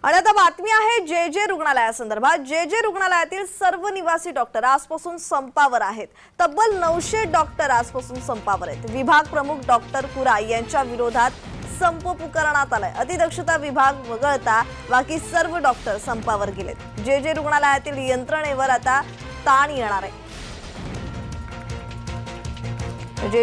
आणि आता बातमी आहे जे रुग्णालयासंदर्भात। जे रुग्णालयातील सर्व निवासी डॉक्टर आजपासून संपावर आहेत। तब्बल 900 डॉक्टर आजपासून संपावर आहेत। विभाग प्रमुख डॉक्टर कुरा यांच्या विरोधात संप पुकारण्यात आलाय। अतिदक्षता विभाग वगळता बाकी सर्व डॉक्टर संपावर गेलेत। जे रुग्णालयातील यंत्रणेवर आता ताण येणार आहे।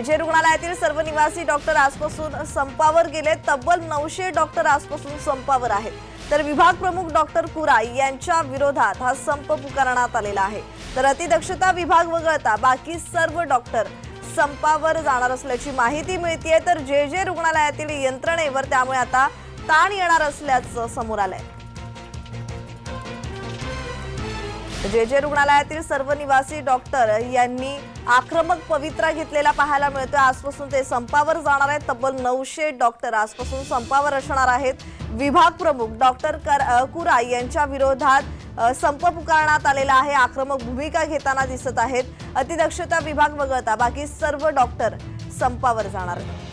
जे रुग्णालयातील सर्व निवासी डॉक्टर आजपासून संपावर गेले। तब्बल 900 डॉक्टर आजपासून संपावर आहेत। तर विभाग प्रमुख डॉक्टर कुरा यांच्या विरोधात हा संप पुकारण्यात आलेला आहे। तर अतिदक्षता विभाग वगळता बाकी सर्व डॉक्टर संपावर जाणार असल्याची माहिती मिळतेय। तर जे रुग्णालयातील यंत्रणेवर त्यामुळे आता ताण येणार असल्याचं समोर आलंय। जे रुग्णालयातील सर्व निवासी डॉक्टर यांनी आक्रमक पवित्रा घेतलेला पाहायला मिळतोय। आजपासून ते संपावर जाणार आहेत। तब्बल 900 डॉक्टर आजपासून संपावर असणार आहेत। विभाग प्रमुख डॉक्टर कुरा यांच्या विरोधात संप पुकारण्यात आलेला आहे। आक्रमक भूमिका घेताना दिसत आहेत। अतिदक्षता विभाग वगळता बाकी सर्व डॉक्टर संपावर जाणार आहेत।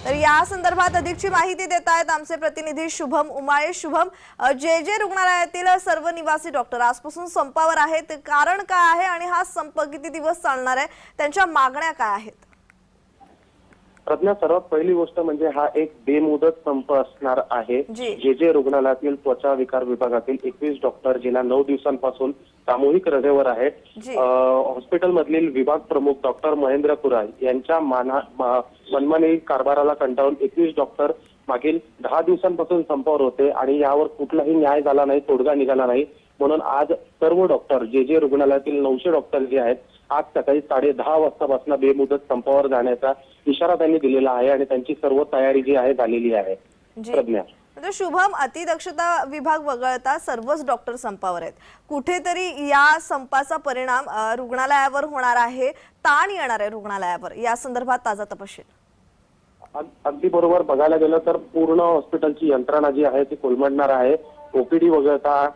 तर या संदर्भात अधिकची माहिती देत आहेत आमचे प्रतिनिधी शुभम उमाळे। शुभम, जे रुग्णालयातील सर्व निवासी डॉक्टर आजपासून संपावर आहेत, कारण काय आहे आणि हा संप किती दिवस चालणार आहे, त्यांच्या मागण्या काय आहेत? प्रज्ञा, सर्वात पहिली गोष्ट म्हणजे हा एक बेमुदत संप असणार आहे। जे रुग्णालयातील त्वचा विकार विभागातील 21 डॉक्टर गेल्या 9 दिवसांपासून सामूहिक रजेवर आहेत। हॉस्पिटल मधील विभाग प्रमुख डॉक्टर महेंद्र कुरा यांच्या मनमानी कारभाराला कंटाळून 21 डॉक्टर मागील 10 दिवसांपासून संपावर होते आणि यावर कुठलाही न्याय झाला नाही, तोडगा निघाला नाही। म्हणून आज सर्व डॉक्टर जे रुग्णालयातील 900 डॉक्टर जे आहेत आज सकाळी 10:30 वाजतापासून बेमुदत संपावर जाण्याचा इशारा त्यांनी दिलेला आहे आणि त्यांची सर्व तयारी जी आहे झालेली आहे। प्रज्ञा, म्हणजे शुभम, अतिदक्षता विभाग वगळता सर्वच डॉक्टर संपावर आहेत। कुठेतरी या संपाचा परिणाम रुग्णालयावर होणार आहे, ताण येणार आहे रुग्णालयावर, या संदर्भात ताजा तपशील? अगदी बरोबर, बघायला गेलं तर पूर्ण हॉस्पिटलची यंत्रणा जी आहे ती कोलमडणार आहे। ओपीडी वगळता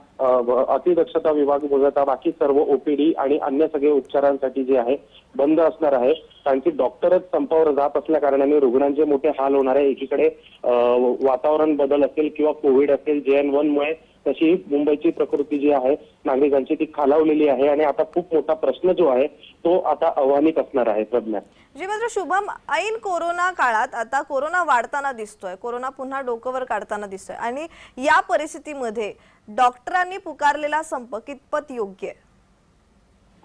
अतिदक्षता विभाग वगळता बाकी सर्व ओपीडी आणि अन्य सगळे उपचारांसाठी जे आहे बंद असणार आहे। कारण की डॉक्टरच संपावर जात असल्या कारणाने रुग्णांचे मोठे हाल होणार आहे। एकीकडे वातावरण बदल असेल किंवा कोविड असेल, JN1 मुळे तशी मुंबईची प्रकृती जी आहे नागरिकांची ती खालावलेली आहे आणि आता खूप मोठा प्रश्न जो आहे तो आता आव्हानिक असणार आहे। प्रज्ञा जी, मात्र शुभम, ऐन कोरोना काळात आता कोरोना वाढताना दिसतोय, कोरोना पुन्हा डोकंवर काढताना दिसतोय आणि या परिस्थितीमध्ये डॉक्टरांनी पुकारलेला संप कितपत योग्य आहे?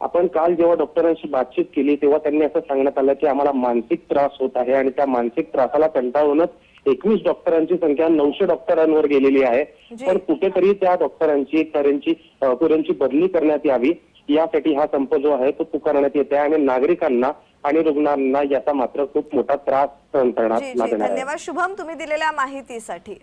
आपण काल जेव्हा डॉक्टरांशी बातचीत केली तेव्हा त्यांनी असं सांगण्यात आलं की आम्हाला मानसिक त्रास होत आहे आणि त्या मानसिक त्रासाला कंटाळूनच 21 डॉक्टरांची संख्या 900 डॉक्टरांवर गेलेली आहे। पण कुठेतरी त्या डॉक्टरांची कुऱ्यांची बदली करण्यात यावी यासाठी हा संप जो आहे तो पुकारण्यात येत आहे आणि नागरिकांना आणि रुग्णांना याचा मात्र खूप मोठा त्रास सहन करण्यात लागणार आहे। धन्यवाद शुभम, तुम्ही दिलेल्या माहितीसाठी।